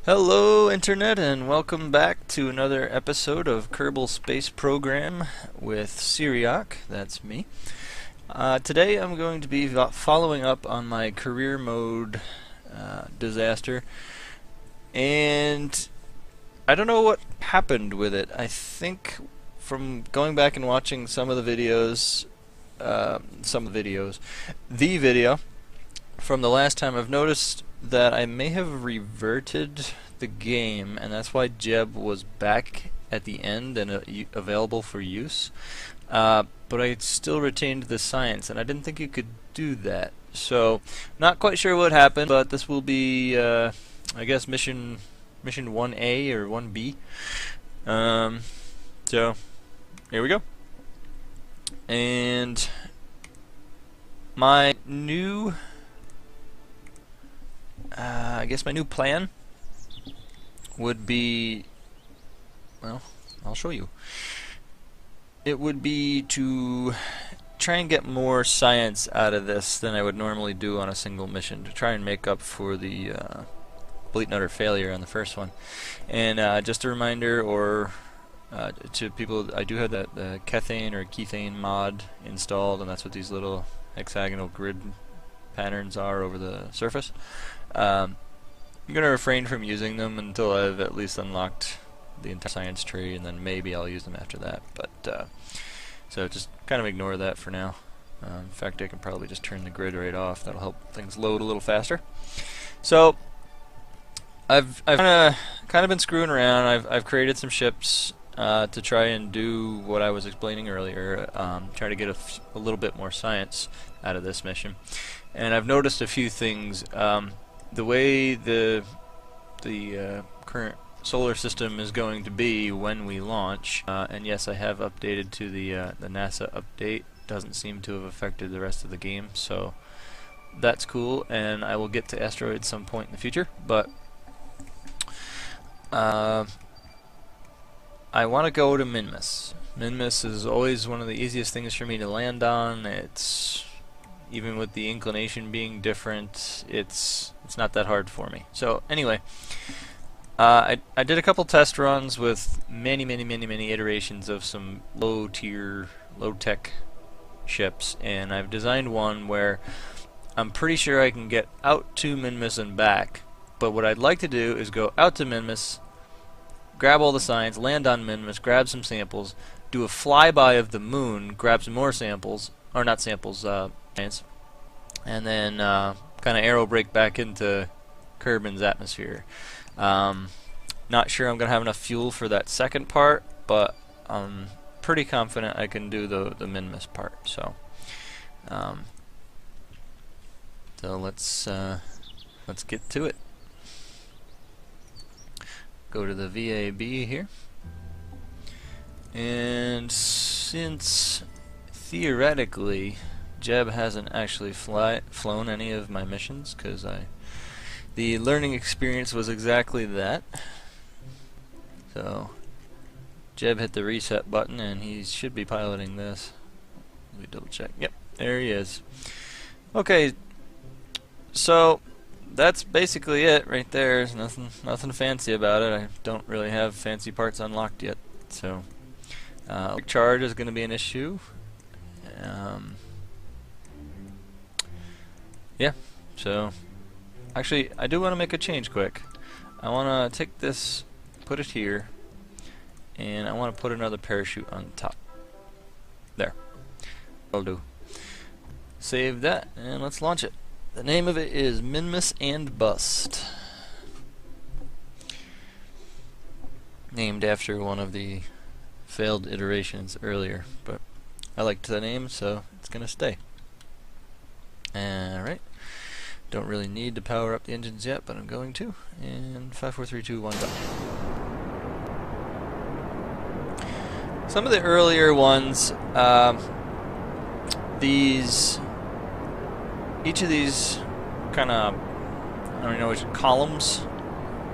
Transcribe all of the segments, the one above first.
Hello Internet, and welcome back to another episode of Kerbal Space Program with Siriock, that's me. Today I'm going to be following up on my career mode disaster, and I don't know what happened with it. I think from going back and watching some of the videos, the video from the last time, I've noticed that I may have reverted the game, and that's why Jeb was back at the end and available for use. But I still retained the science, and I didn't think you could do that. So, not quite sure what happened, but this will be, I guess, mission 1A or 1B. So, here we go. And my new I guess my new plan would be, well, I'll show you. It would be to try and get more science out of this than I would normally do on a single mission, to try and make up for the complete and utter failure on the first one. And just a reminder, or to people, I do have the Kethane or Kethane mod installed, and that's what these little hexagonal grid patterns are over the surface. I'm going to refrain from using them until I've at least unlocked the entire science tree, and then maybe I'll use them after that. But so just kind of ignore that for now. In fact, I can probably just turn the grid right off. That'll help things load a little faster. So I've kind of been screwing around. I've created some ships to try and do what I was explaining earlier. Try to get a little bit more science out of this mission, and I've noticed a few things. The way the current solar system is going to be when we launch, and yes, I have updated to the NASA update. Doesn't seem to have affected the rest of the game, so that's cool. And I will get to asteroids some point in the future, but I want to go to Minmus. Minmus is always one of the easiest things for me to land on. It's even with the inclination being different, it's not that hard for me. So anyway, I did a couple test runs with many iterations of some low-tier, low-tech ships, and I've designed one where I'm pretty sure I can get out to Minmus and back. But what I'd like to do is go out to Minmus, grab all the science, land on Minmus, grab some samples, do a flyby of the moon, grab some more samples, or not samples, science, and then kind of arrow brake back into Kerbin's atmosphere. Not sure I'm going to have enough fuel for that second part, but I'm pretty confident I can do the Minmus part. So, let's get to it. Go to the VAB here, and since theoretically Jeb hasn't actually flown any of my missions, because the learning experience was exactly that. So Jeb hit the reset button, and he should be piloting this. Let me double check. Yep, there he is. Okay, so that's basically it right there. There's nothing fancy about it. I don't really have fancy parts unlocked yet. So charge is going to be an issue. Yeah, so actually I do want to make a change quick. I want to take this, put it here, and I want to put another parachute on top. There. That'll do. Save that, and let's launch it. The name of it is Minmus and Bust. Named after one of the failed iterations earlier, but I liked the name, so it's gonna stay. Alright. Don't really need to power up the engines yet, but I'm going to. And 5, 4, 3, 2, 1, go. Some of the earlier ones, each of these kind of, I don't know which columns,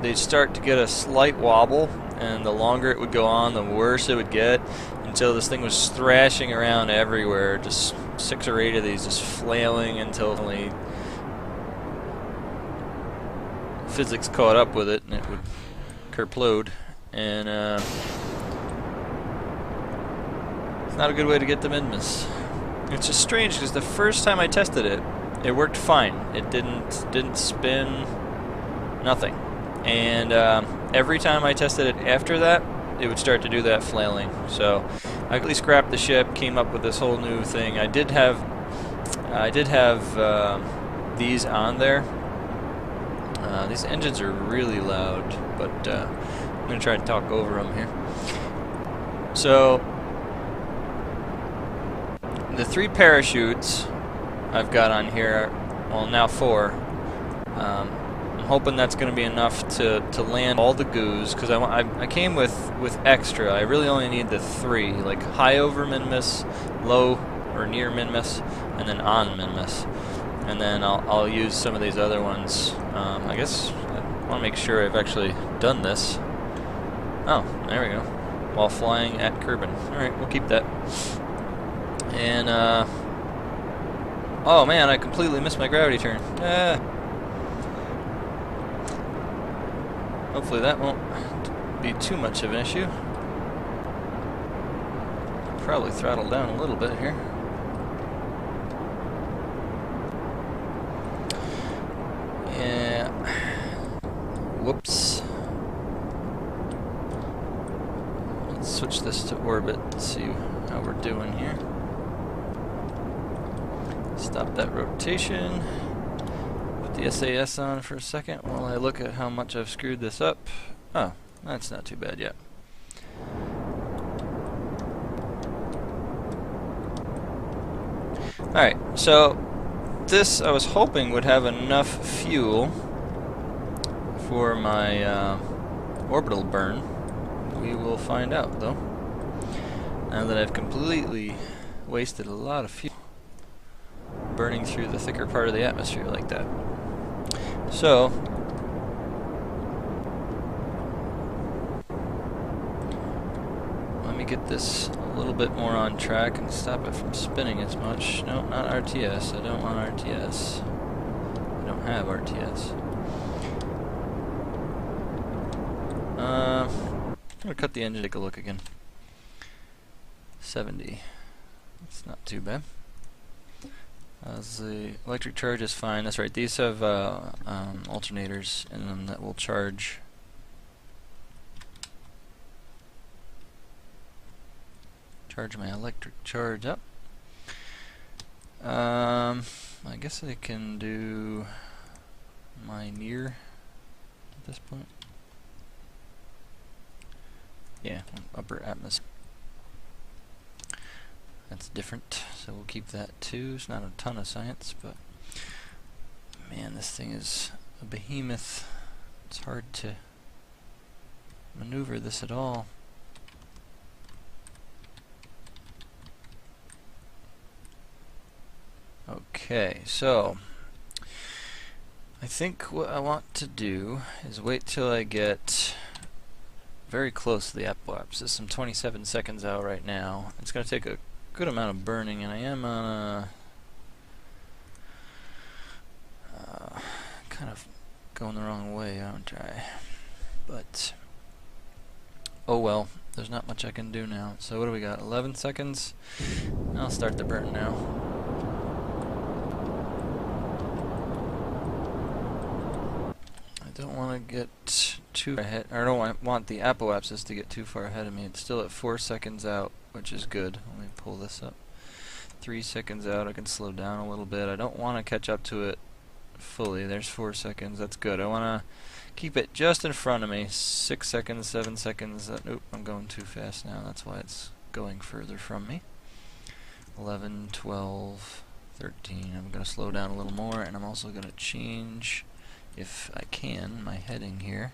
they'd start to get a slight wobble, and the longer it would go on, the worse it would get, until this thing was thrashing around everywhere, just 6 or 8 of these just flailing until finally physics caught up with it and it would kerplode. And it's not a good way to get the Minmus. It's just strange because the first time I tested it, it worked fine. It didn't spin, nothing. And every time I tested it after that, it would start to do that flailing. So I quickly scrapped the ship, came up with this whole new thing. I did have these on there. These engines are really loud, but I'm gonna try to talk over them here. So the 3 parachutes I've got on here, well now 4. I'm hoping that's going to be enough to land all the goos, because I came with extra. I really only need the 3, like high over Minmus, low or near Minmus, and then on Minmus. And then I'll use some of these other ones. I guess I want to make sure I've actually done this. Oh, there we go. While flying at Kerbal. Alright, we'll keep that. And, oh man, I completely missed my gravity turn. Hopefully that won't be too much of an issue. Probably throttle down a little bit here. Yeah. Whoops. Let's switch this to orbit and see how we're doing here. Stop that rotation. Put the SAS on for a second while I look at how much I've screwed this up. Oh, that's not too bad yet. Alright, so this I was hoping would have enough fuel for my orbital burn. We will find out though. Now that I've completely wasted a lot of fuel burning through the thicker part of the atmosphere like that. So let me get this a little bit more on track and stop it from spinning as much. No, not RTS. I don't want RTS. I don't have RTS. I'm gonna cut the engine, take a look again. 70. That's not too bad. The electric charge is fine. That's right. These have alternators in them that will charge. Charge my electric charge up. I guess I can do my near at this point. Yeah, upper atmosphere. That's different, so we'll keep that too. It's not a ton of science, but man, this thing is a behemoth. It's hard to maneuver this at all. Okay, so I think what I want to do is wait till I get very close to the apoapsis. I'm 27 seconds out right now. It's going to take a good amount of burning, and I am on a kind of going the wrong way, aren't I? But oh well, there's not much I can do now. So what do we got? 11 seconds. I'll start the burn now. I don't want to get too far ahead. I don't want the apoapsis to get too far ahead of me. It's still at 4 seconds out, which is good. Let me pull this up. 3 seconds out. I can slow down a little bit. I don't want to catch up to it fully. There's 4 seconds. That's good. I want to keep it just in front of me. 6 seconds, 7 seconds. Oop, I'm going too fast now. That's why it's going further from me. 11, 12, 13. I'm going to slow down a little more, and I'm also going to change, if I can, my heading here.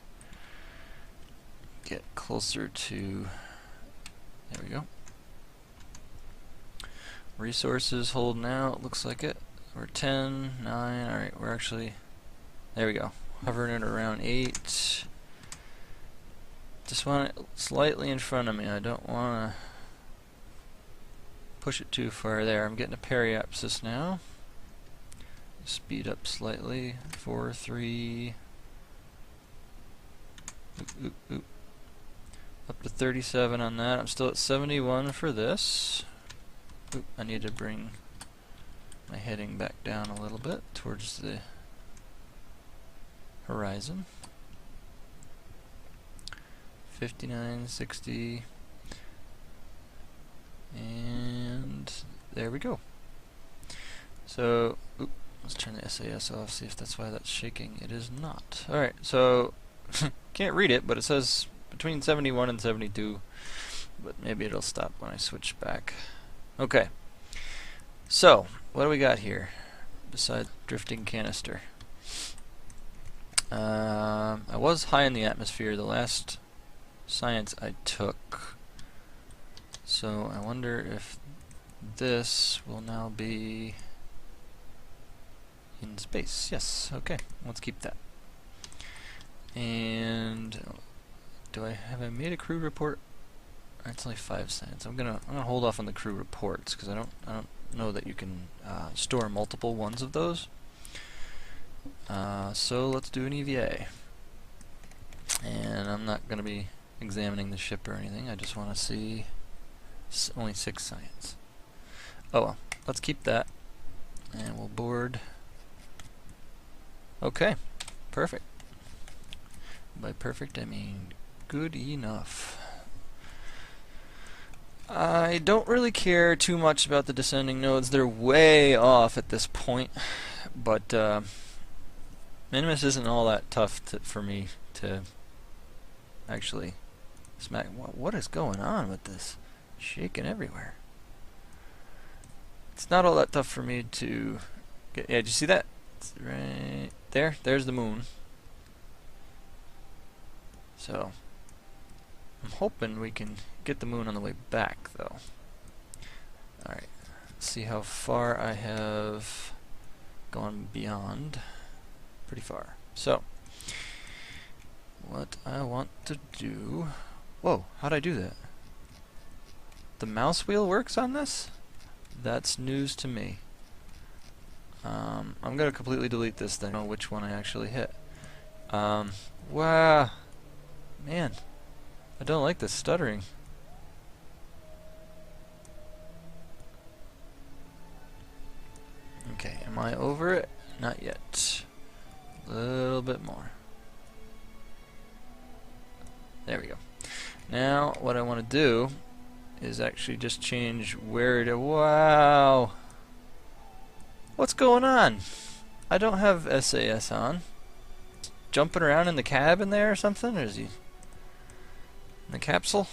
Get closer to... There we go. Resources holding out, looks like it. We're 10, 9, alright, we're actually... There we go. Hovering it around 8. Just want it slightly in front of me. I don't want to push it too far there. I'm getting a periapsis now. Speed up slightly. 4, 3, Oop. Up to 37 on that. I'm still at 71 for this. Oop, I need to bring my heading back down a little bit towards the horizon. 59, 60, and there we go. So, oop, let's turn the SAS off, see if that's why that's shaking. It is not. Alright, so, can't read it, but it says between 71 and 72, but maybe it'll stop when I switch back. Okay, so, what do we got here besides drifting canister? I was high in the atmosphere the last science I took, so I wonder if this will now be in space. Yes, okay, let's keep that. And have I made a crew report? It's only 5 science. I'm gonna hold off on the crew reports because I don't know that you can store multiple ones of those. So let's do an EVA. And I'm not gonna be examining the ship or anything. I just want to see only 6 science. Oh well, let's keep that, and we'll board. Okay, perfect. By perfect, I mean good enough. I don't really care too much about the descending nodes. They're way off at this point, but Minmus isn't all that tough for me to actually smack. What is going on with this? Shaking everywhere. It's not all that tough for me to get. Yeah, did you see that? It's right there. There's the moon. So I'm hoping we can get the moon on the way back, though. Alright, let's see how far I have gone beyond. Pretty far. So, what I want to do... Whoa, how'd I do that? The mouse wheel works on this? That's news to me. I'm gonna completely delete this thing. I don't know which one I actually hit. Wow. Man, I don't like this stuttering. Okay, am I over it? Not yet. A little bit more. There we go. Now, what I want to do is actually just change where to... Wow! What's going on? I don't have SAS on. Jumping around in the cab in there or something? Or is he in the capsule?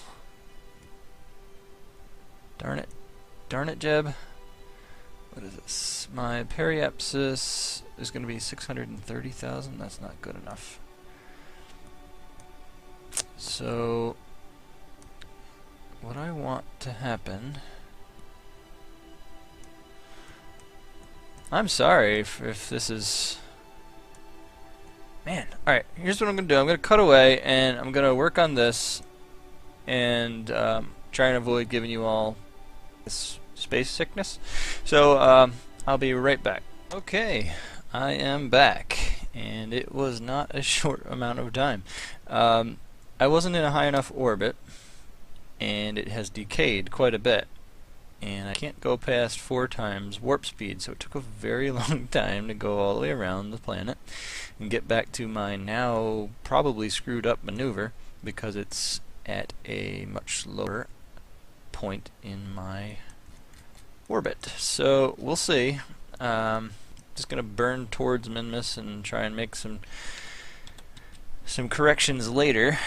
Darn it. Darn it, Jeb. What is this? My periapsis is going to be 630,000. That's not good enough. So, what I want to happen... I'm sorry if this is... Man, alright, here's what I'm going to do. I'm going to cut away, and I'm going to work on this, and try and avoid giving you all this space sickness. So, I'll be right back. Okay, I am back, and it was not a short amount of time. I wasn't in a high enough orbit, and it has decayed quite a bit. And I can't go past 4 times warp speed, so it took a very long time to go all the way around the planet and get back to my now probably screwed up maneuver because it's at a much lower point in my orbit. So we'll see. Just gonna burn towards Minmus and try and make some corrections later.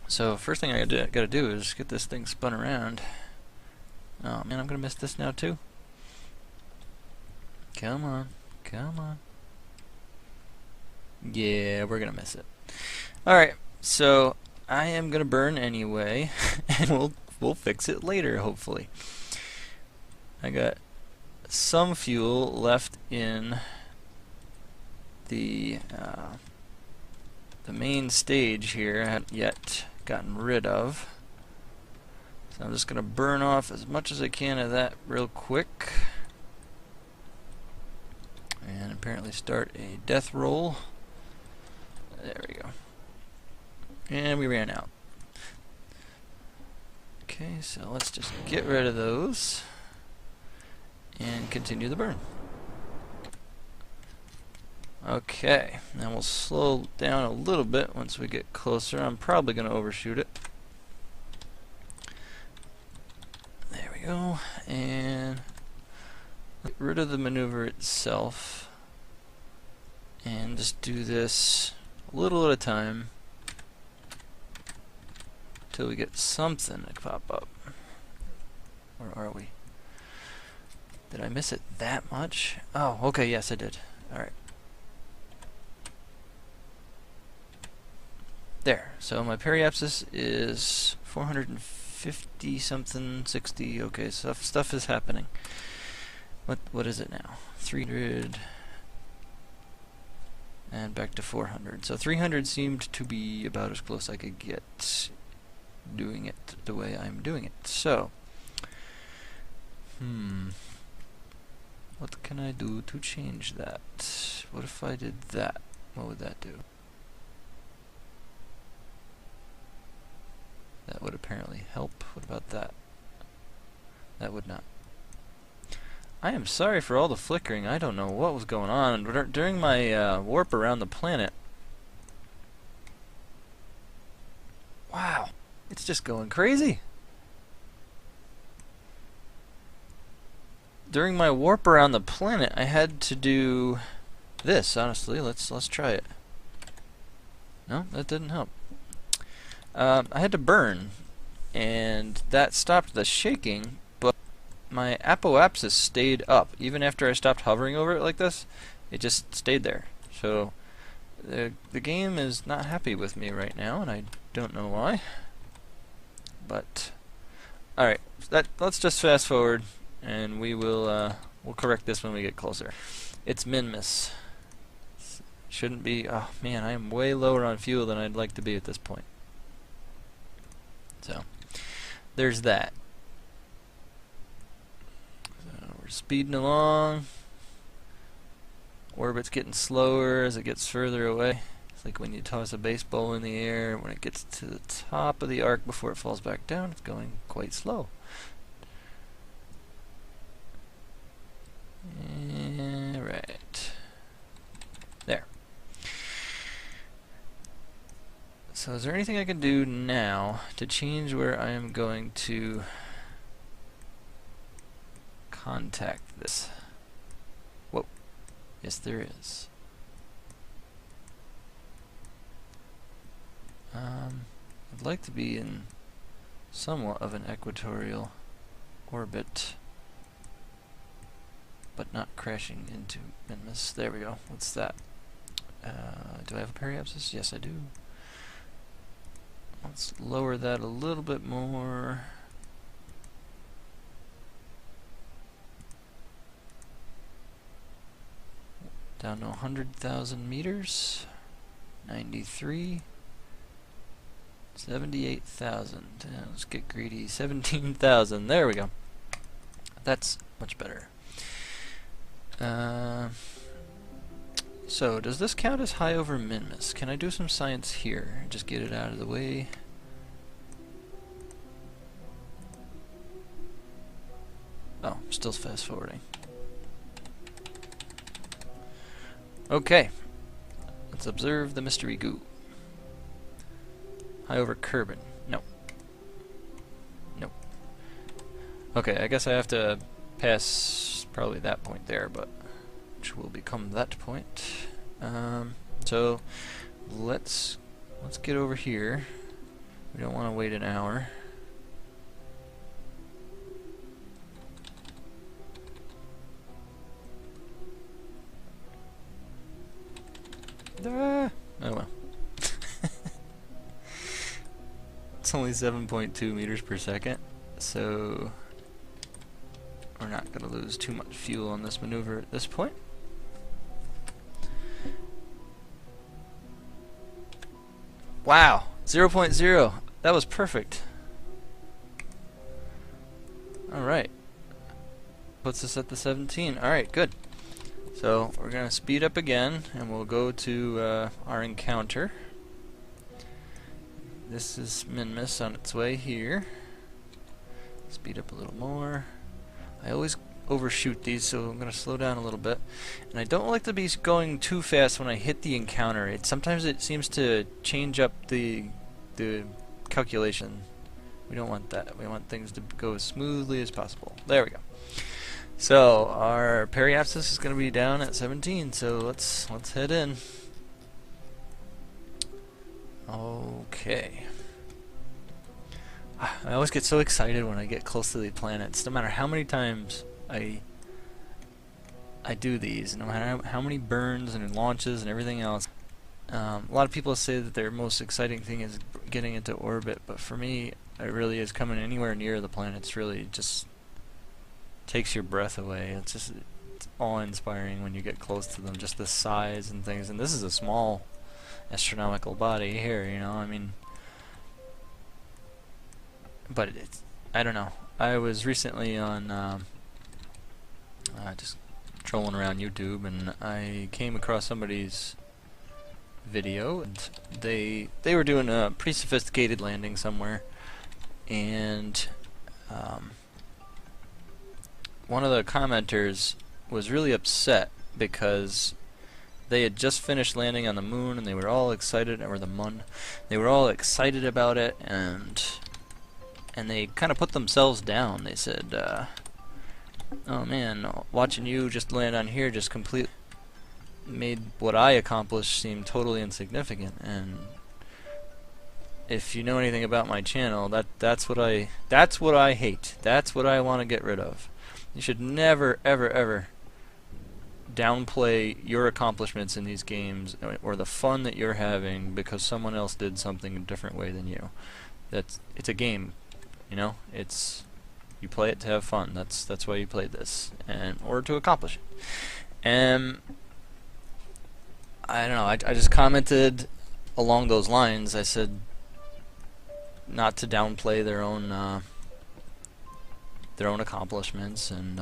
So first thing I gotta do is get this thing spun around. Oh man, I'm gonna miss this now too. Come on, come on. Yeah, we're gonna miss it. Alright, so I am gonna burn anyway, and we'll fix it later, hopefully. I got some fuel left in the main stage here. I haven't yet gotten rid of. So I'm just going to burn off as much as I can of that real quick. And apparently start a death roll. There we go. And we ran out. Okay, so let's just get rid of those and continue the burn. Okay, now we'll slow down a little bit once we get closer. I'm probably going to overshoot it. There we go, and get rid of the maneuver itself and just do this a little at a time till we get something to pop up. Where are we? Did I miss it that much? Oh, okay, yes I did. Alright. There. So my periapsis is 450 something, 60. Okay, stuff is happening. What is it now? 300 and back to 400. So 300 seemed to be about as close I could get doing it the way I'm doing it. So what can I do to change that? What if I did that? What would that do? That would apparently help. What about that? That would not. I am sorry for all the flickering. I don't know what was going on during my warp around the planet. Wow, it's just going crazy. During my warp around the planet, I had to do this. Honestly, let's try it. No, that didn't help. I had to burn, and that stopped the shaking, but my apoapsis stayed up. Even after I stopped hovering over it like this, it just stayed there. So the game is not happy with me right now, and I don't know why. But alright, let's just fast forward, and we'll correct this when we get closer. It's Minmus. Shouldn't be. Oh man, I am way lower on fuel than I'd like to be at this point. So there's that. So we're speeding along. Orbit's getting slower as it gets further away. It's like when you toss a baseball in the air. When it gets to the top of the arc before it falls back down, it's going quite slow. Right. There. So is there anything I can do now to change where I am going to contact this? Whoa. Yes, there is. I'd like to be in somewhat of an equatorial orbit, but not crashing into Minmus. There we go. What's that? Do I have a periapsis? Yes, I do. Let's lower that a little bit more. Down to 100,000 meters. 93. 78,000. Let's get greedy. 17,000. There we go. That's much better. So, does this count as high over Minmus? Can I do some science here? Just get it out of the way. Oh, still fast forwarding. Okay. Let's observe the mystery goo. High over Kerbal. No. Nope. Okay, I guess I have to pass probably that point there, but which will become that point. So let's get over here. We don't want to wait an hour. Oh well. It's only 7.2 meters per second, so we're not going to lose too much fuel on this maneuver at this point. Wow, 0.0. That was perfect. Alright. Puts us at the 17. Alright, good. So we're going to speed up again, and we'll go to our encounter. this is Minmus on its way here. Speed up a little more. I always overshoot these, so I'm going to slow down a little bit. And I don't like to be going too fast when I hit the encounter. Sometimes it seems to change up the calculation. We don't want that. We want things to go as smoothly as possible. There we go. So our periapsis is going to be down at 17. So let's head in. Okay. I always get so excited when I get close to the planets. No matter how many times I do these, no matter how many burns and launches and everything else. A lot of people say that their most exciting thing is getting into orbit, but for me, it really is coming anywhere near the planets. Really, just takes your breath away. It's awe-inspiring when you get close to them. Just the size and things. And this is a small astronomical body here, you know. I mean, but I don't know. I was recently on just trolling around YouTube, and I came across somebody's video, and they were doing a pretty sophisticated landing somewhere, and one of the commenters was really upset because they had just finished landing on the moon, and they were all excited, or the mun. They were all excited about it, and they kind of put themselves down. They said, "Oh man, watching you just land on here just completely made what I accomplished seem totally insignificant." And if you know anything about my channel, that's what I hate. That's what I want to get rid of. You should never, ever, ever downplay your accomplishments in these games or the fun that you're having because someone else did something a different way than you. It's a game, you know. You play it to have fun. That's why you played this, or to accomplish it. And I don't know. I just commented along those lines. I said not to downplay their own accomplishments, and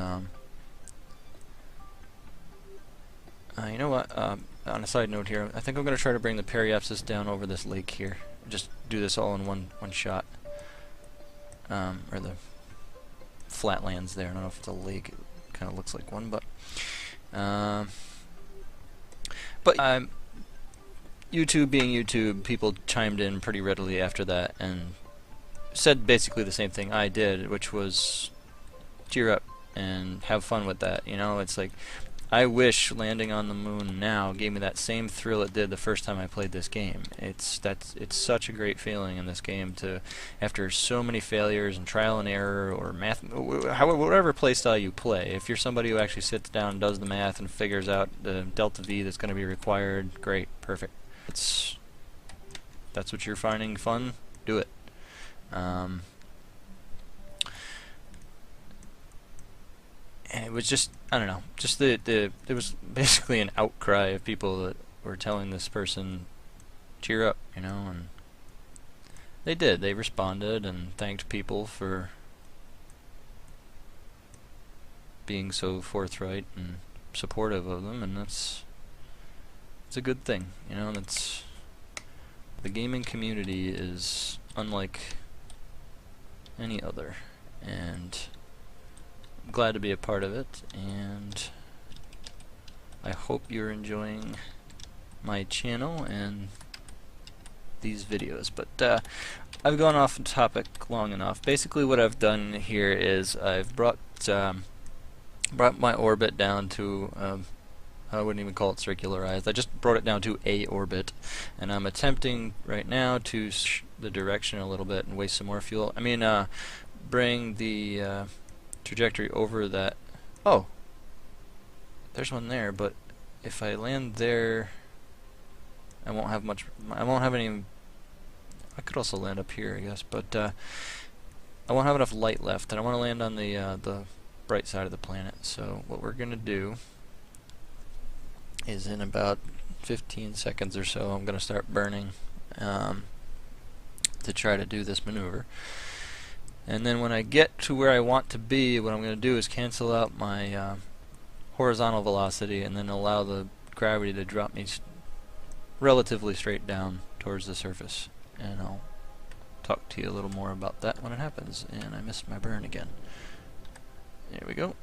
you know what? On a side note here, I think I'm going to try to bring the periapsis down over this lake here. Just do this all in one shot, or the flatlands there. I don't know if it's a lake. It kind of looks like one, but YouTube being YouTube, people chimed in pretty readily after that and said basically the same thing I did, which was cheer up and have fun with that. You know, it's like, I wish landing on the moon now gave me that same thrill it did the first time I played this game. It's such a great feeling in this game to, after so many failures and trial and error or math, whatever play style you play, if you're somebody who actually sits down and does the math and figures out the delta V that's going to be required, great, perfect. That's what you're finding fun, do it. And it was just, I don't know, just there was basically an outcry of people that were telling this person, cheer up, you know, and they did. They responded and thanked people for being so forthright and supportive of them, and it's a good thing, you know. The gaming community is unlike any other, and I'm glad to be a part of it, and I hope you're enjoying my channel and these videos. But I've gone off topic long enough. Basically what I've done here is I've brought my orbit down to I wouldn't even call it circularized. I just brought it down to a orbit, and I'm attempting right now to the direction a little bit and waste some more fuel. I mean, bring the trajectory over that. Oh, there's one there, but if I land there, I won't have much. I won't have any. I could also land up here, I guess, but I won't have enough light left, and I want to land on the bright side of the planet. So what we're gonna do is, in about 15 seconds or so, I'm gonna start burning to try to do this maneuver. And then when I get to where I want to be, what I'm going to do is cancel out my horizontal velocity and then allow the gravity to drop me relatively straight down towards the surface. And I'll talk to you a little more about that when it happens. And I missed my burn again. There we go.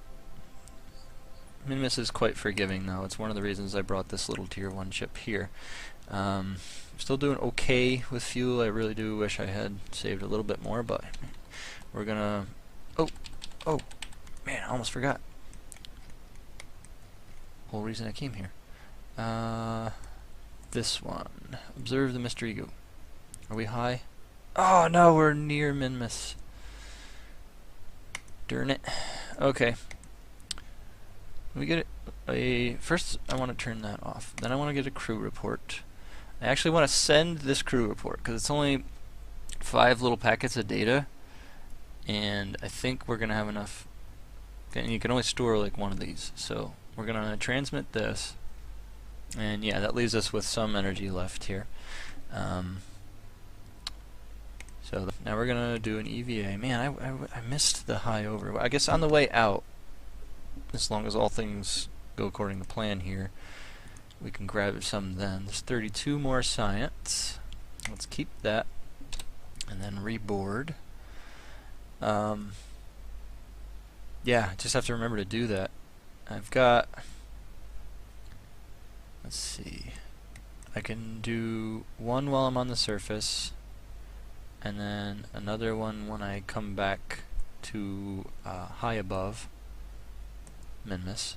Minmus is quite forgiving though. It's one of the reasons I brought this little tier 1 ship here. I'm still doing okay with fuel. I really do wish I had saved a little bit more, but we're gonna... Oh, man, I almost forgot. Whole reason I came here. This one. Observe the mystery goo. Are we high? Oh no, we're near Minmus. Darn it. Okay. We get a... First, I want to turn that off. Then I want to get a crew report. I actually want to send this crew report, because it's only 5 little packets of data. And I think we're going to have enough... And you can only store like one of these. So we're going to transmit this. And yeah, that leaves us with some energy left here. So now we're going to do an EVA. Man, I missed the high over. I guess on the way out, as long as all things go according to plan here, we can grab some then. There's 32 more science. Let's keep that. And then reboard. Yeah, just have to remember to do that. I've got... Let's see. I can do one while I'm on the surface, and then another one when I come back to high above Minmus,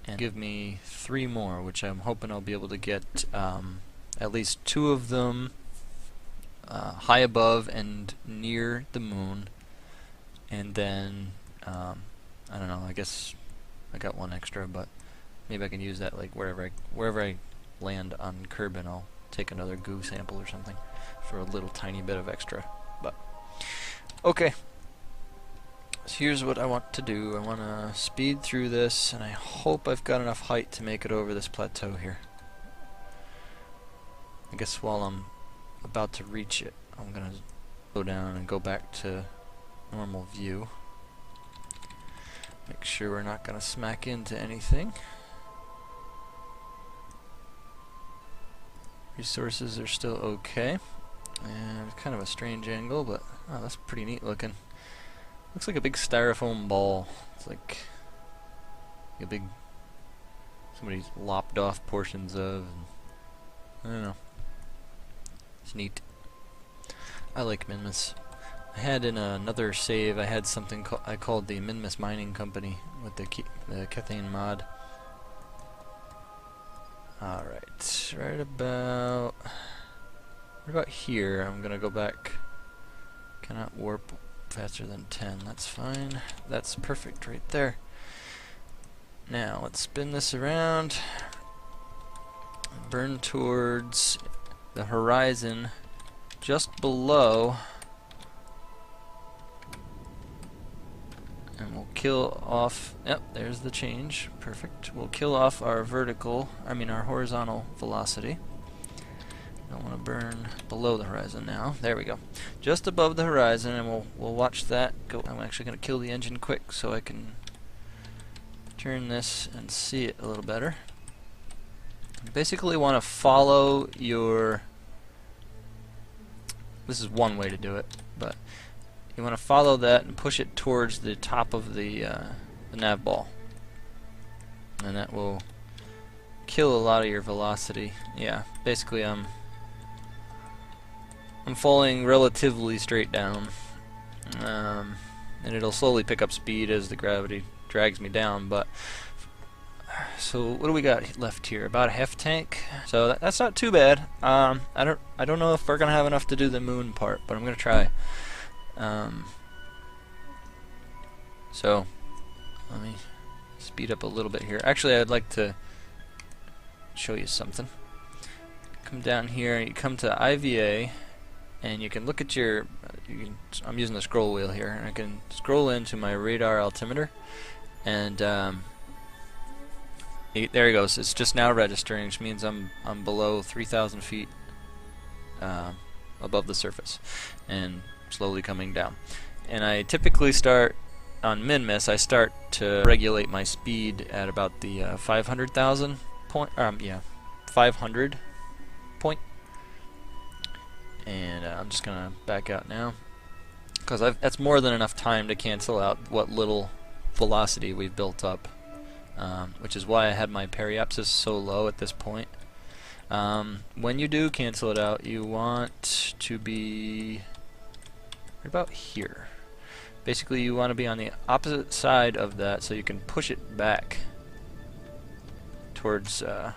and give me 3 more, which I'm hoping I'll be able to get at least 2 of them high above and near the moon, and then I don't know, I guess I got 1 extra, but maybe I can use that like wherever I land on Kerbal. I'll take another goo sample or something for a little tiny bit of extra. But okay, so here's what I want to do. I want to speed through this, and I hope I've got enough height to make it over this plateau here. I guess while I'm about to reach it, I'm gonna go down and go back to normal view. Make sure we're not gonna smack into anything. Resources are still okay. And it's kind of a strange angle, but oh, that's pretty neat looking. Looks like a big styrofoam ball. It's like a big... somebody's lopped off portions of. I don't know. It's neat. I like Minmus. I had in another save, I had something I called the Minmus Mining Company with the Kethane mod. Alright, right about here, I'm gonna go back. Cannot warp faster than 10, that's fine. That's perfect right there. Now, let's spin this around. Burn towards the horizon just below. And we'll kill off, yep, there's the change, perfect. We'll kill off our our horizontal velocity. Don't want to burn below the horizon now. There we go. Just above the horizon, and we'll watch that go. I'm actually going to kill the engine quick so I can turn this and see it a little better. You basically want to follow your... This is one way to do it, but you want to follow that and push it towards the top of the nav ball, and that will kill a lot of your velocity. Yeah, basically I'm falling relatively straight down, and it'll slowly pick up speed as the gravity drags me down. But so what do we got left here? About a half tank. So that's not too bad. I don't know if we're gonna have enough to do the moon part, but I'm gonna try. So let me speed up a little bit here. Actually, I'd like to show you something. Come down here, you come to IVA, and you can look at your I'm using the scroll wheel here, and I can scroll into my radar altimeter, and there it goes. It's just now registering, which means I'm below 3,000 feet above the surface, and slowly coming down. And I typically start on Minmus. I start to regulate my speed at about the 500,000 point. 500 point. And I'm just gonna back out now, because that's more than enough time to cancel out what little velocity we've built up, which is why I had my periapsis so low at this point. When you do cancel it out, you want to be right about here. Basically, you want to be on the opposite side of that so you can push it back towards the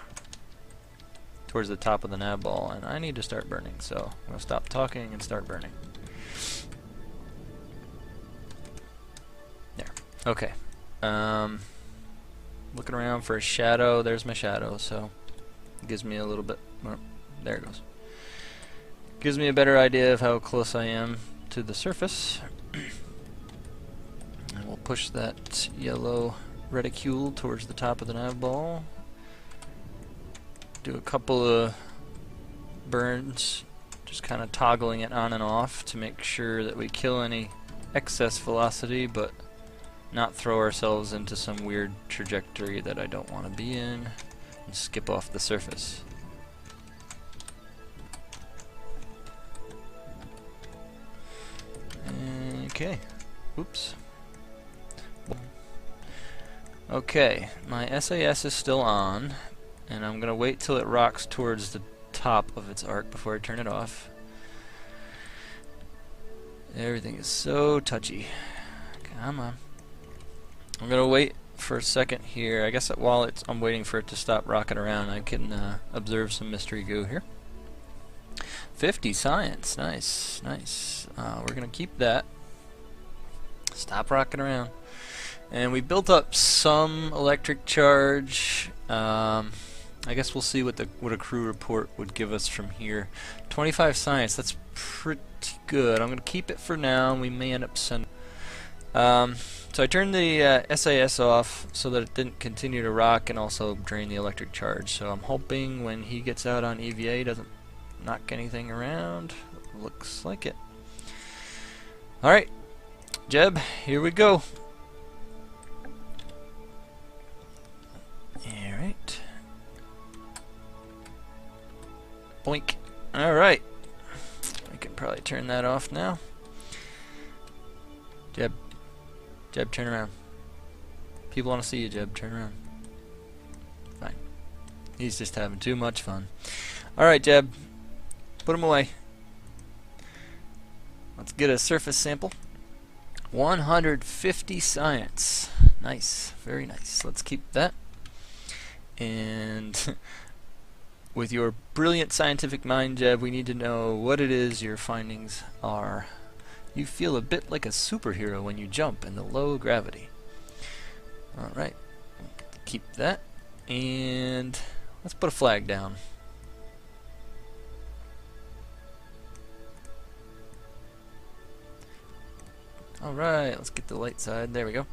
top of the nav ball. And I need to start burning, so I'm going to stop talking and start burning. There. Okay. Looking around for a shadow. There's my shadow, so it gives me a little bit... Oh, there it goes. Gives me a better idea of how close I am to the surface. And we'll push that yellow reticule towards the top of the nav ball. Do a couple of burns, just kind of toggling it on and off to make sure that we kill any excess velocity, but not throw ourselves into some weird trajectory that I don't want to be in, and skip off the surface. Okay. Oops. Okay, my SAS is still on, and I'm gonna wait till it rocks towards the top of its arc before I turn it off. Everything is so touchy. Come on. I'm gonna wait for a second here. I guess that while I'm waiting for it to stop rocking around, I can observe some mystery goo here. 50 science, nice, nice. We're gonna keep that. Stop rocking around. And we built up some electric charge. I guess we'll see what a crew report would give us from here. 25 science, that's pretty good. I'm gonna keep it for now. We may end up sending. So I turned the SAS off so that it didn't continue to rock and also drain the electric charge. So I'm hoping when he gets out on EVA he doesn't knock anything around. Looks like it. Alright, Jeb, here we go. Alright. Boink. Alright. I can probably turn that off now. Jeb. Jeb, turn around. People want to see you, Jeb. Turn around. Fine. He's just having too much fun. Alright, Jeb. Put him away. Let's get a surface sample. 150 science. Nice. Very nice. Let's keep that. And with your brilliant scientific mind, Jeb, we need to know what it is your findings are. You feel a bit like a superhero when you jump in the low gravity. Alright, keep that, and let's put a flag down. Alright, let's get the light side, there we go.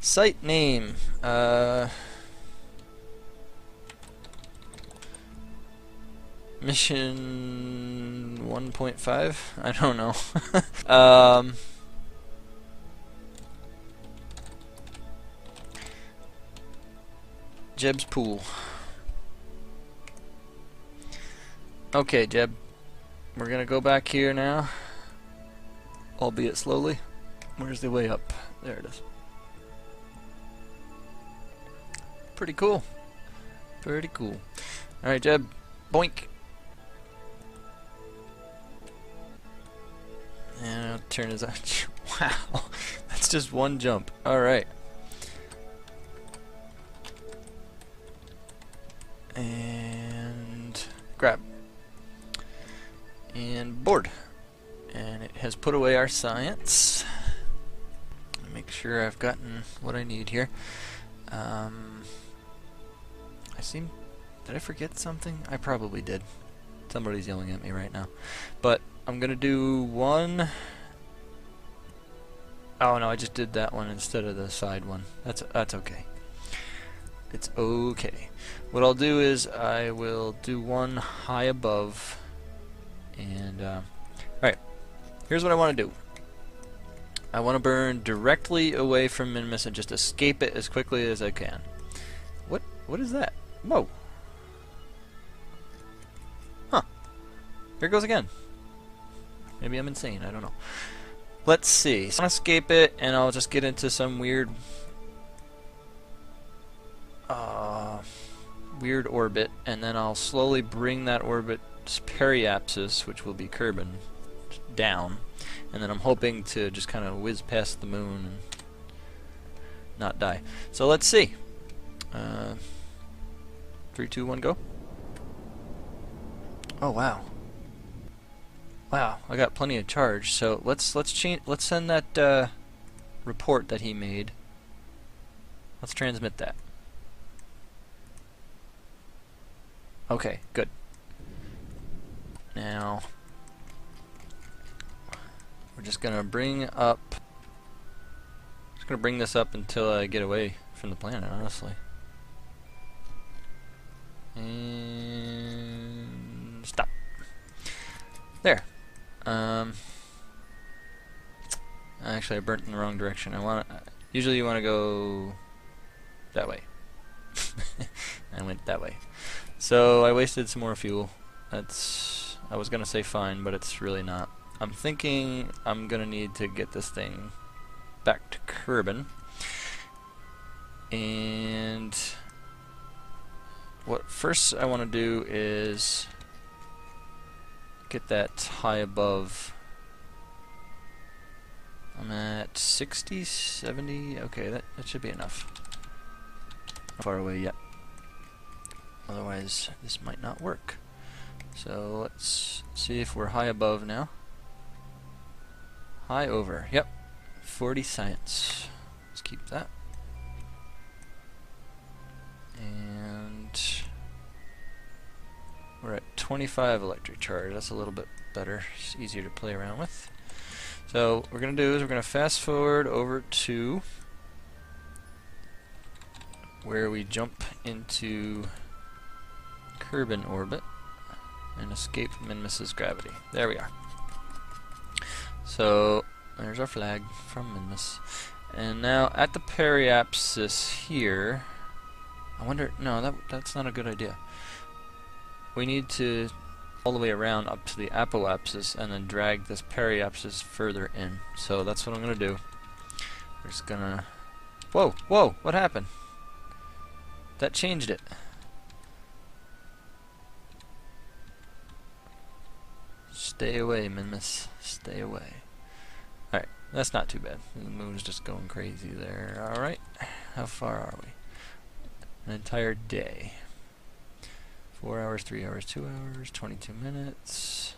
Site name, Mission 1.5? I don't know. Jeb's pool. Okay, Jeb. We're gonna go back here now. Albeit slowly. Where's the way up? There it is. Pretty cool. Pretty cool. Alright, Jeb. Boink. And I'll turn his eye. Wow, that's just one jump. Alright. And grab. And board. And it has put away our science. Make sure I've gotten what I need here. Did I forget something? I probably did. Somebody's yelling at me right now. But I'm gonna do one. Oh no, I just did that one instead of the side one. That's okay. It's okay. What I'll do is I will do one high above. And alright. Here's what I want to do. I want to burn directly away from Minmus and just escape it as quickly as I can. What is that? Whoa. Huh. Here it goes again. Maybe I'm insane, I don't know. Let's see. So I'll escape it, and I'll just get into some weird weird orbit, and then I'll slowly bring that orbit's periapsis, which will be Kerbal, down, and then I'm hoping to just kind of whiz past the moon and not die. So let's see. 3, 2, 1, go. Oh wow. Wow, I got plenty of charge. So let's send that report that he made. Let's transmit that. Okay, good. Now we're just gonna bring this up until I get away from the planet, honestly. And stop. There. Actually, I burnt in the wrong direction. Usually you want to go that way. I went that way. So I wasted some more fuel. I was gonna say fine, but it's really not. I'm thinking I'm gonna need to get this thing back to Kerbal. And what first I want to do is get that high above. I'm at 60, 70. Okay, that should be enough. Not far away yet. Otherwise, this might not work. So let's see if we're high above now. High over. Yep. 40 science. Let's keep that. And we're at 25 electric charge. That's a little bit better. It's easier to play around with. So what we're going to do is we're going to fast forward over to where we jump into Kerbal orbit and escape Minmus's gravity. There we are. So there's our flag from Minmus. And now at the periapsis here, I wonder, no, that's not a good idea. We need to all the way around up to the apoapsis and then drag this periapsis further in. So that's what I'm going to do. We're just going to... Whoa, whoa, what happened? That changed it. Stay away, Minmus. Stay away. Alright, that's not too bad. The moon's just going crazy there. Alright, how far are we? An entire day. 4 hours, 3 hours, 2 hours, 22 minutes.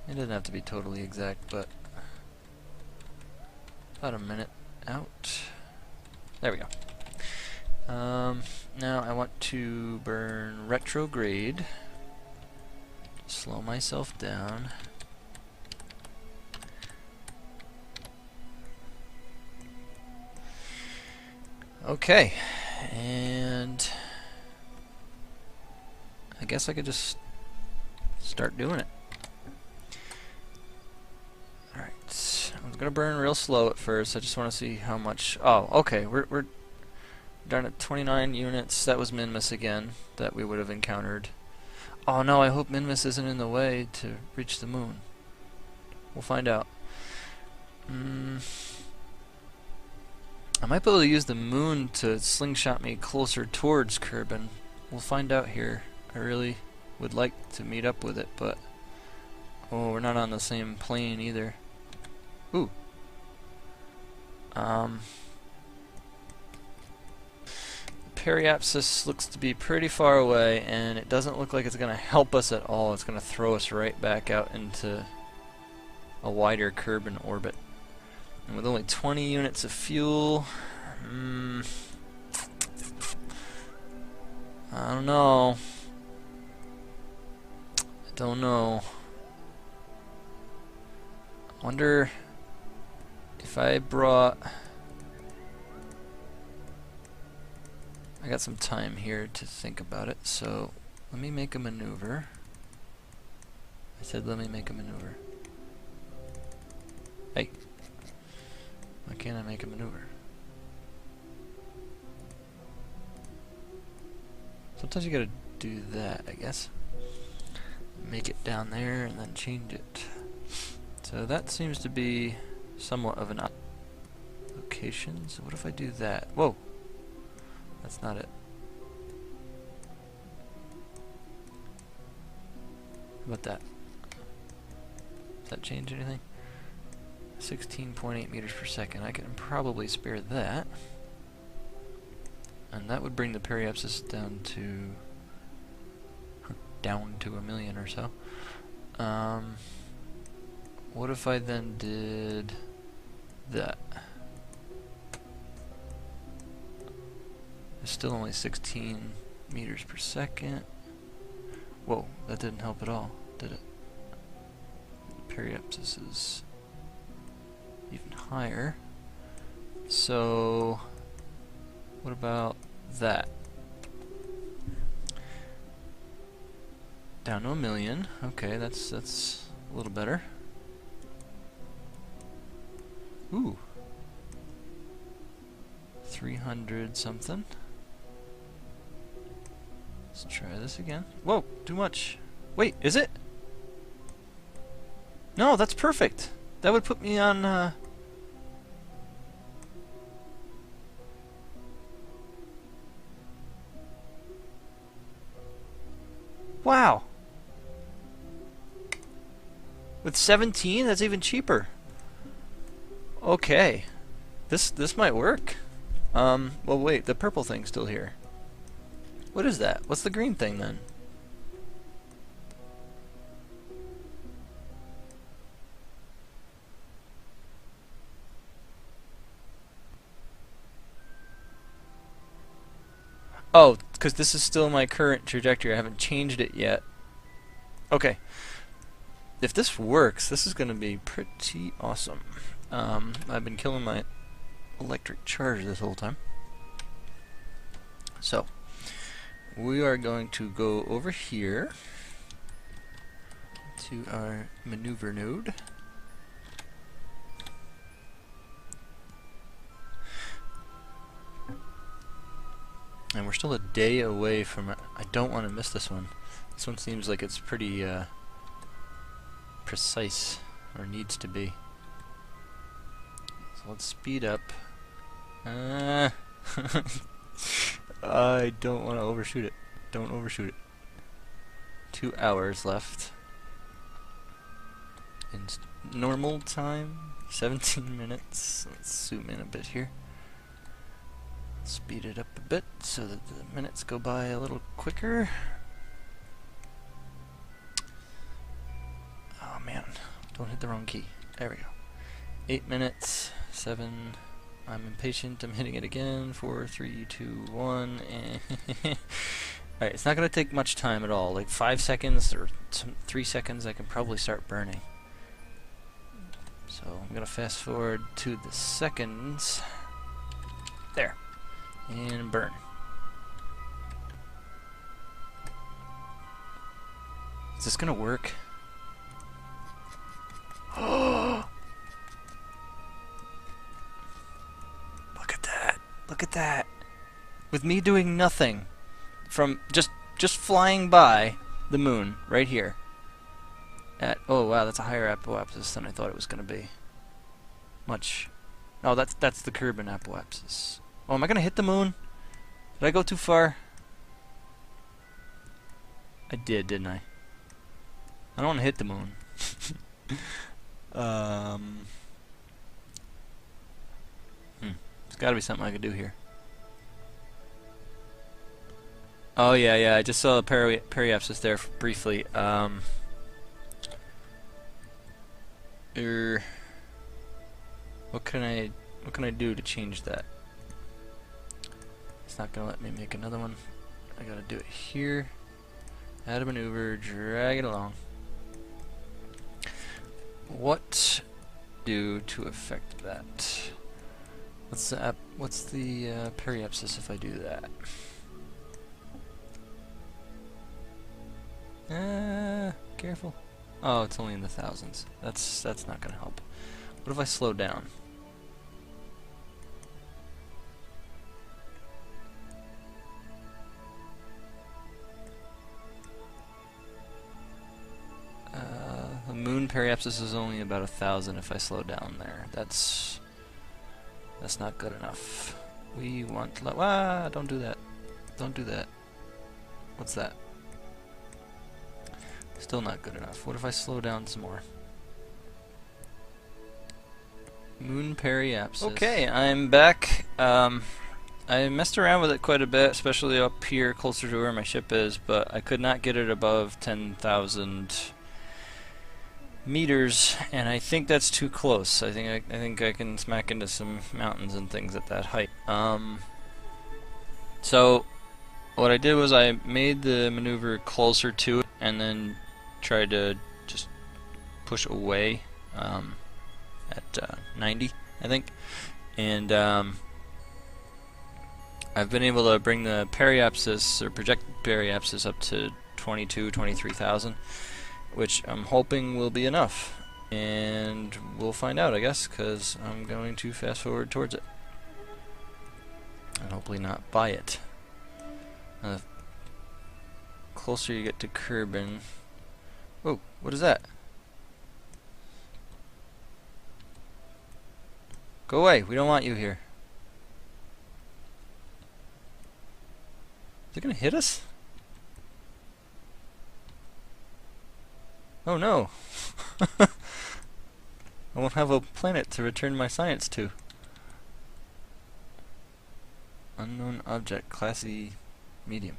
It doesn't have to be totally exact, but about a minute out. There we go. Now I want to burn retrograde. Slow myself down. Okay, and I guess I could just start doing it. Alright, I'm gonna burn real slow at first. I just want to see how much. Oh, okay, we're down at 29 units. That was Minmus again that we would have encountered. Oh no, I hope Minmus isn't in the way to reach the moon. We'll find out. I might be able to use the moon to slingshot me closer towards Kerbal. We'll find out here. I really would like to meet up with it, but oh, we're not on the same plane either. Ooh. Periapsis looks to be pretty far away, and it doesn't look like it's going to help us at all. It's going to throw us right back out into a wider Kerbal orbit. And with only 20 units of fuel, I don't know. I don't know. I wonder if I brought... I got some time here to think about it, so let me make a maneuver. I said let me make a maneuver. Hey, why can't I make a maneuver? Sometimes you gotta do that, I guess. make it down there and then change it. So that seems to be somewhat of an location. So what if I do that? Whoa! That's not it. How about that? Does that change anything? 16.8 meters per second. I can probably spare that. And that would bring the periapsis down to a million or so. What if I then did that? It's still only 16 meters per second. Whoa, that didn't help at all, did it? Periapsis is even higher. So, what about that? Down to a million. Okay, that's a little better. Ooh. 300 something. Let's try this again. Whoa, too much. Wait, is it? No, that's perfect. That would put me on, Wow. With 17, that's even cheaper. Okay. This might work. Well wait, the purple thing's still here. What is that? What's the green thing then? Oh, because this is still my current trajectory. I haven't changed it yet. Okay. If this works, this is going to be pretty awesome. I've been killing my electric charge this whole time. So, we are going to go over here to our maneuver node. And we're still a day away from it. I don't want to miss this one. This one seems like it's pretty precise, or needs to be. So let's speed up. I don't want to overshoot it. Don't overshoot it. 2 hours left. In normal time, 17 minutes. Let's zoom in a bit here. Speed it up a bit so that the minutes go by a little quicker. Oh man, don't hit the wrong key. There we go. 8 minutes, 7. I'm impatient, I'm hitting it again. 4, 3, 2, 1, and alright, it's not going to take much time at all. Like 5 seconds or 3 seconds, I can probably start burning. So I'm going to fast forward to the seconds. There. And burn. Is this gonna work? Oh! Look at that! Look at that! With me doing nothing, from just flying by the moon right here. At oh wow, that's a higher apoapsis than I thought it was gonna be. Much. Oh, that's the Kerbal apoapsis. Oh, am I gonna hit the moon? Did I go too far? I did, didn't I? I don't want to hit the moon. There's gotta be something I could do here. Oh yeah, I just saw a periapsis there briefly. What can I do to change that? It's not gonna let me make another one. I gotta do it here. Add a maneuver, drag it along. What do to affect that? What's the periapsis if I do that? Careful. Oh, it's only in the thousands. That's not gonna help. What if I slow down? moon periapsis is only about 1,000 if I slow down there. That's not good enough. We want don't do that. Don't do that. What's that? Still not good enough. What if I slow down some more? Moon periapsis. Okay, I'm back. I messed around with it quite a bit, especially up here closer to where my ship is, but I could not get it above 10,000 meters, and I think that's too close. I think I can smack into some mountains and things at that height. So what I did was I made the maneuver closer to it, and then tried to just push away at 90, I think, and I've been able to bring the periapsis, or projected periapsis, up to 23,000, which I'm hoping will be enough. And we'll find out, I guess, because I'm going to fast forward towards it. And hopefully not by it. The closer you get to Kerbal... Whoa, what is that? Go away, we don't want you here. Is it gonna hit us? Oh no! I won't have a planet to return my science to. Unknown object, Class E, medium.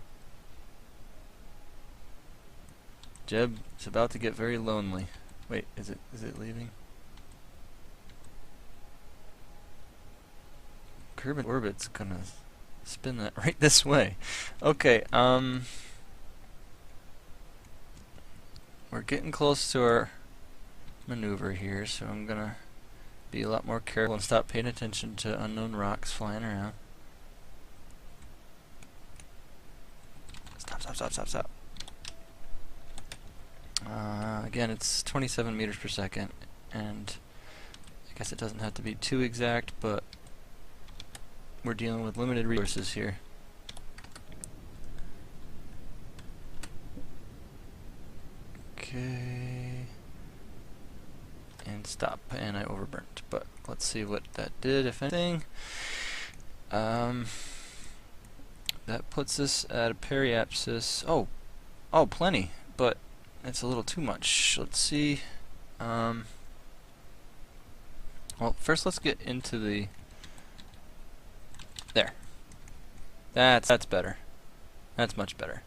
Jeb is about to get very lonely. Wait, is it leaving? Kerbal orbit's gonna spin that right this way. Okay, we're getting close to our maneuver here, so I'm gonna be a lot more careful and stop paying attention to unknown rocks flying around. Stop. Again, it's 27 meters per second, and I guess it doesn't have to be too exact, but we're dealing with limited resources here. Okay, and stop, and I overburnt, but let's see what that did, if anything. That puts us at a periapsis. Oh, plenty, but it's a little too much. Let's see. Well, first let's get into the... There. That's better. That's much better.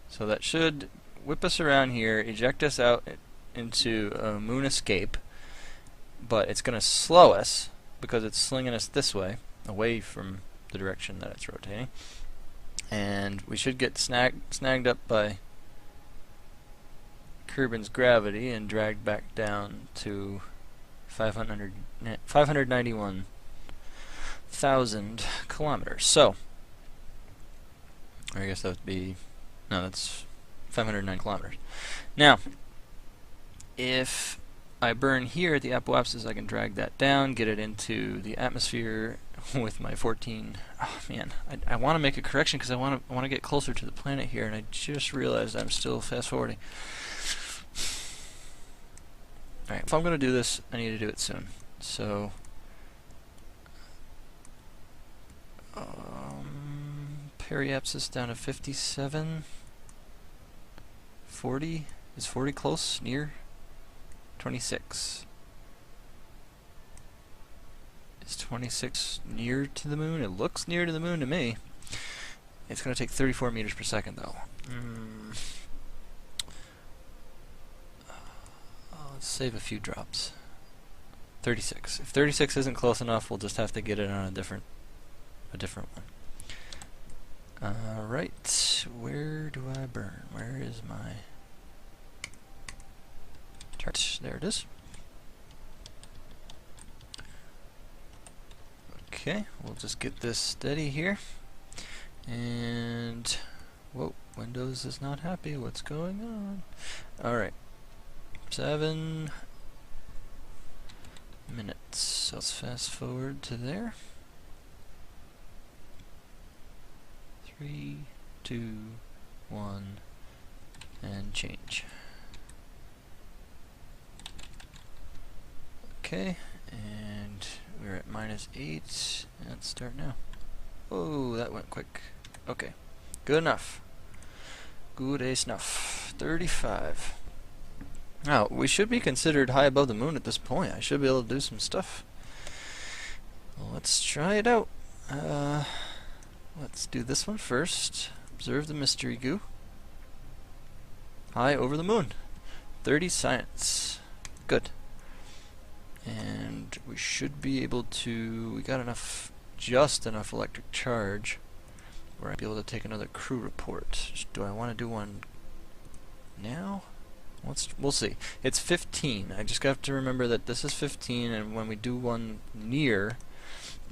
So that should whip us around here, eject us out into a moon escape, but it's going to slow us because it's slinging us this way, away from the direction that it's rotating. And we should get snagged up by Kerbal's gravity and dragged back down to 591,000 kilometers. So, I guess that would be, no, that's 509 kilometers. Now, if I burn here at the apoapsis, I can drag that down, get it into the atmosphere with my 14. Oh man, I want to make a correction because I want to get closer to the planet here, and I just realized I'm still fast forwarding. All right, if I'm going to do this, I need to do it soon. So, periapsis down to 57. 40. Is 40 close? Near? 26. Is 26 near to the moon? It looks near to the moon to me. It's going to take 34 meters per second, though. Let's save a few drops. 36. If 36 isn't close enough, we'll just have to get it on a different one. Right. Where do I burn? Where is my target? There it is. Okay, we'll just get this steady here. And whoa, Windows is not happy. What's going on? Alright. 7 minutes. So let's fast forward to there. 3, 2, 1, and change. Okay, and we're at -8. Let's start now. Oh, that went quick. Okay, good enough. Good enough. 35. Now, we should be considered high above the moon at this point. I should be able to do some stuff. Well, let's try it out. Let's do this one first. Observe the mystery goo. High over the moon. 30 science. Good. And we should be able to... we got enough, just enough electric charge where I'll be able to take another crew report. Do I want to do one now? We'll see. It's 15. I just have to remember that this is 15, and when we do one near,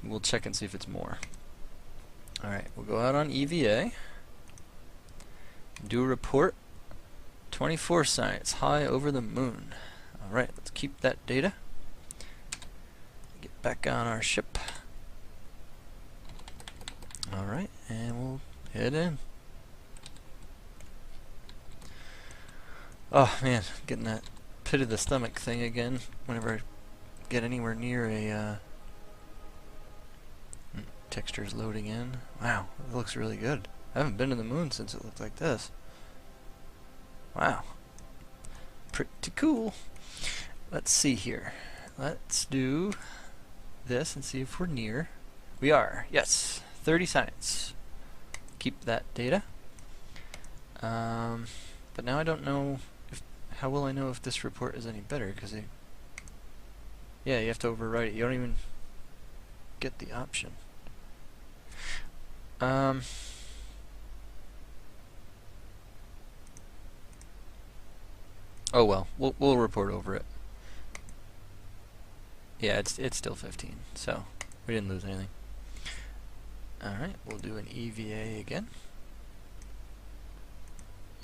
we'll check and see if it's more. Alright, we'll go out on EVA. Do a report. 24 science, high over the moon. Alright, let's keep that data. Get back on our ship. Alright, and we'll head in. Oh man, getting that pit of the stomach thing again whenever I get anywhere near a texture's loading in. Wow, it looks really good. I haven't been to the moon since it looked like this. Wow. Pretty cool. Let's see here. Let's do this and see if we're near. We are. Yes. 30 science. Keep that data. But now I don't know if... how will I know if this report is any better? Because yeah, you have to overwrite it. You don't even get the option. Oh well, we'll report over it. Yeah, it's still 15, so we didn't lose anything. Alright, we'll do an EVA again.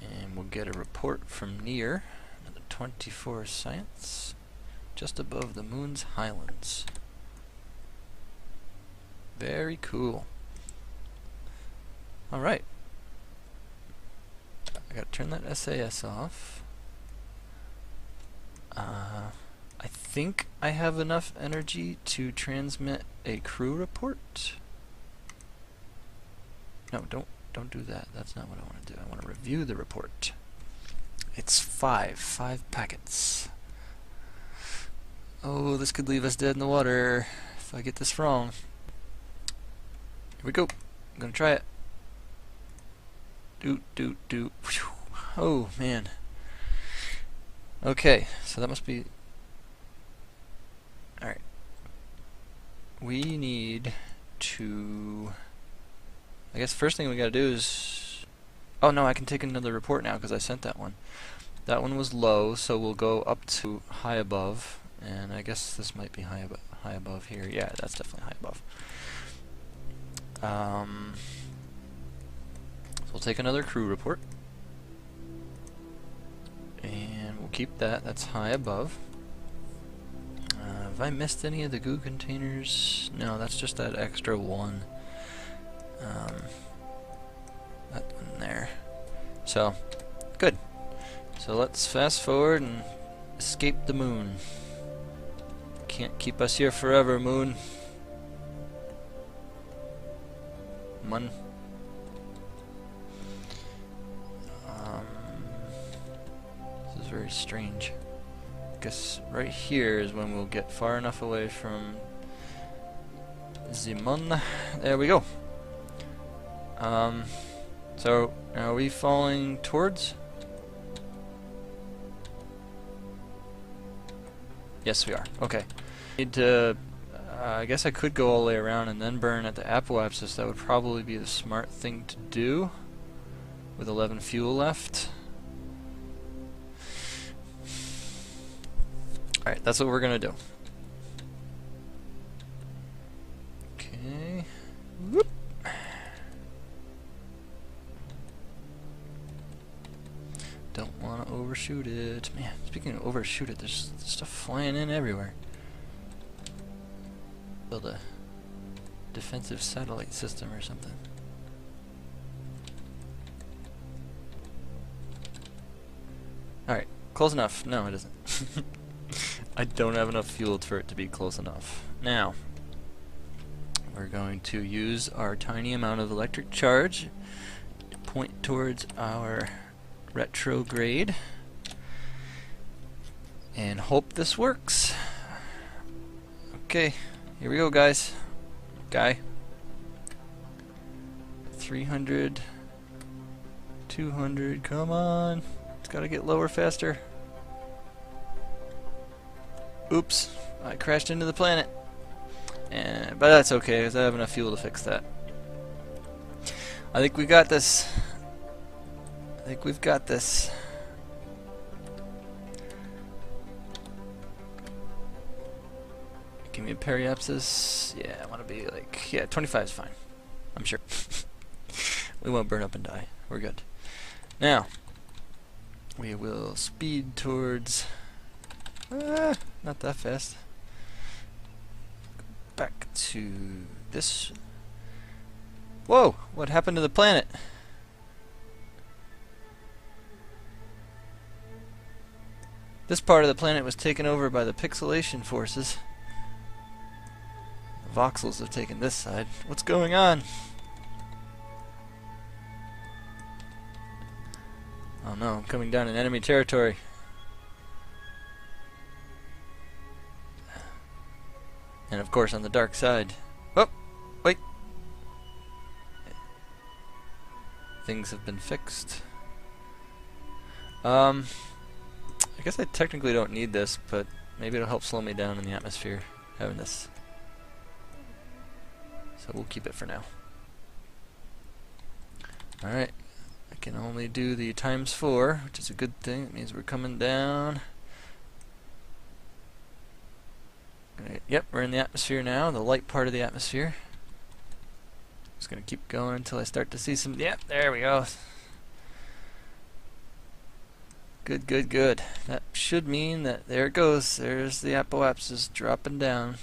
And we'll get a report from near, another 24 science, just above the moon's highlands. Very cool. Alright. I gotta turn that SAS off. I think I have enough energy to transmit a crew report. No, don't do that. That's not what I want to do. I want to review the report. It's 5 packets. Oh, this could leave us dead in the water if I get this wrong. Here we go. I'm gonna try it. Do. Oh man. Okay, so that must be... alright. We need to... I guess the first thing we gotta do is... oh no, I can take another report now because I sent that one. That one was low, so we'll go up to high above, and I guess this might be high above here. Yeah, that's definitely high above. So we'll take another crew report. And we'll keep that. That's high above. Have I missed any of the goo containers? No, that's just that extra one. That one there. So, good. So let's fast forward and escape the moon. Can't keep us here forever, moon. Mun. This is very strange. I guess right here is when we'll get far enough away from the moon. There we go. So are we falling towards? Yes, we are. Okay. Need to. I guess I could go all the way around and then burn at the apoapsis. That would probably be the smart thing to do. With 11 fuel left. Alright, that's what we're gonna do. Okay. Whoop. Don't want to overshoot it. Man, speaking of overshoot it, there's stuff flying in everywhere. Build a defensive satellite system or something. Alright, close enough. No, it isn't. I don't have enough fuel for it to be close enough. Now, we're going to use our tiny amount of electric charge to point towards our retrograde and hope this works. Okay, here we go, guys. Guy. 300, 200, come on. It's gotta get lower faster. Oops, I crashed into the planet. But that's okay, because I have enough fuel to fix that. I think we got this. I think we've got this. Give me a periapsis. Yeah, I want to be like, yeah, 25 is fine. I'm sure. We won't burn up and die. We're good. Now, we will speed towards... not that fast. Back to this. Whoa! What happened to the planet? This part of the planet was taken over by the pixelation forces. The voxels have taken this side. What's going on? Oh no, I'm coming down in enemy territory. And of course on the dark side. Oh! Wait! Things have been fixed. I guess I technically don't need this, but maybe it'll help slow me down in the atmosphere, having this. So we'll keep it for now. Alright. I can only do the ×4, which is a good thing. It means we're coming down. Yep, we're in the atmosphere now, the light part of the atmosphere. Just gonna keep going until I start to see some. Yep, there we go. Good, good, good. That should mean that there it goes. There's the apoapsis dropping down.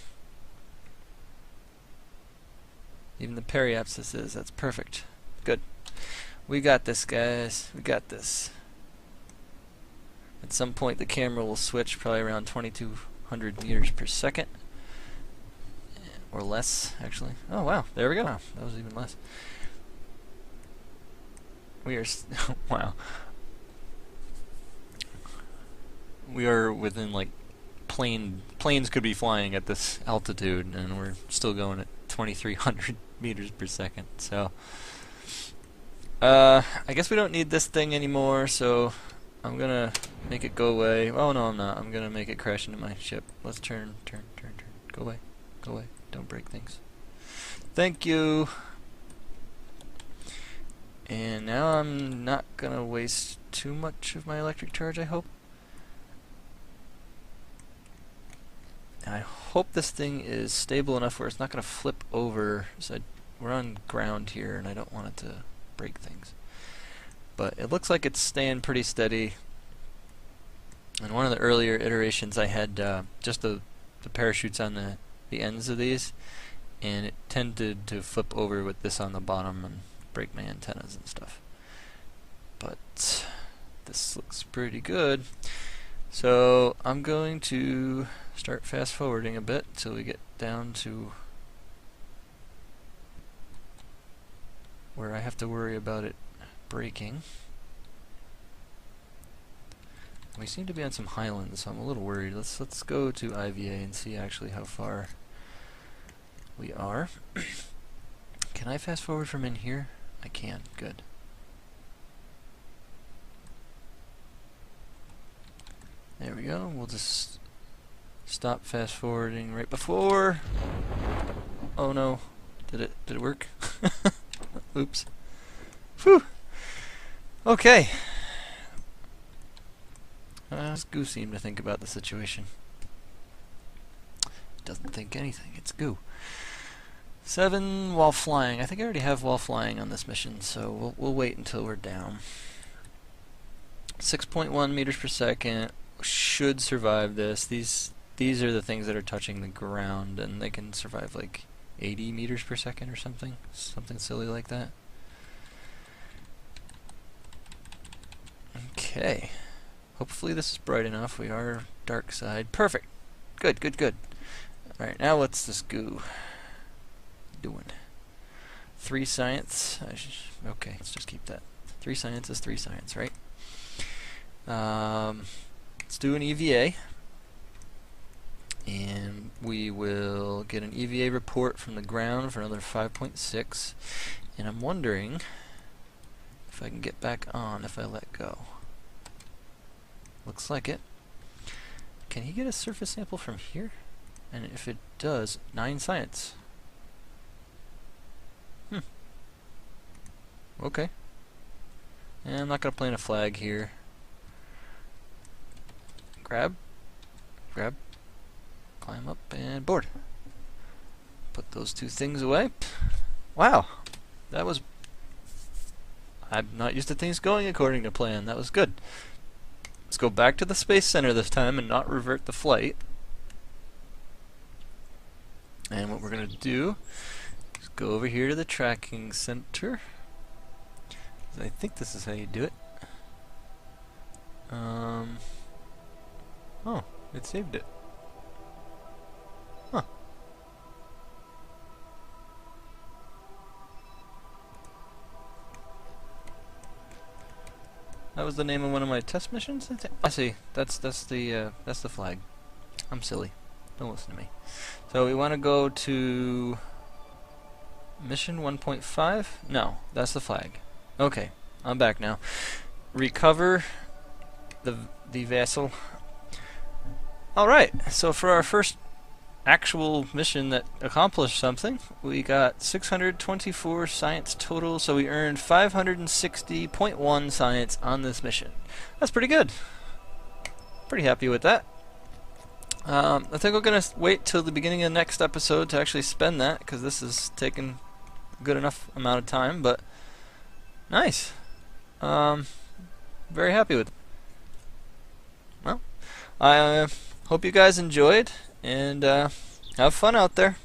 Even the periapsis is. That's perfect. Good. We got this, guys. We got this. At some point the camera will switch, probably around 2200 meters per second. Or less, actually. Oh, wow. There we go. Wow, that was even less. We are... wow. We are within, like, planes could be flying at this altitude, and we're still going at 2300 meters per second. So, I guess we don't need this thing anymore, so I'm gonna make it go away. Oh, no, I'm not. I'm gonna make it crash into my ship. Let's turn. Go away. Go away. Don't break things. Thank you. And now I'm not gonna waste too much of my electric charge, I hope. I hope this thing is stable enough where it's not gonna flip over. So we're on ground here and I don't want it to break things. But it looks like it's staying pretty steady. In one of the earlier iterations I had just the parachutes on the ends of these, and it tended to flip over with this on the bottom and break my antennas and stuff. But this looks pretty good. So I'm going to start fast forwarding a bit till we get down to where I have to worry about it breaking. We seem to be on some highlands, so I'm a little worried. Let's go to IVA and see actually how far we are. Can I fast forward from in here? I can. Good. There we go. We'll just stop fast forwarding right before. Oh no. Did it work? Oops. Whew. Okay. Goo seemed to think about the situation. Doesn't think anything. It's Goo. 7 while flying. I think I already have while flying on this mission, so we'll wait until we're down. 6.1 meters per second. Should survive this. These are the things that are touching the ground, and they can survive like 80 meters per second or something silly like that. Okay. Hopefully this is bright enough. We are dark side. Perfect. Good, good, good. Alright, now what's this goo doing? 3 science. Okay, let's just keep that. 3 science is 3 science, right? Let's do an EVA. And we will get an EVA report from the ground for another 5.6. And I'm wondering if I can get back on if I let go. Looks like it. Can he get a surface sample from here? And if it does, 9 science. Okay. And I'm not going to plant a flag here. Grab. Grab. Climb up and board. Put those 2 things away. Wow. That was... I'm not used to things going according to plan. That was good. Let's go back to the Space Center this time and not revert the flight. And what we're going to do is go over here to the tracking center. I think this is how you do it. Oh, it saved it. Huh. That was the name of one of my test missions, I think. I see. That's the flag. I'm silly. Don't listen to me. So we want to go to mission 1.5. No, that's the flag. Okay, I'm back now. Recover the vessel. All right. So for our first actual mission that accomplished something, we got 624 science total. So we earned 560.1 science on this mission. That's pretty good. Pretty happy with that. I think we're gonna wait till the beginning of the next episode to actually spend that, because this is taking a good enough amount of time. But nice. Very happy with it. Well, I hope you guys enjoyed, and have fun out there.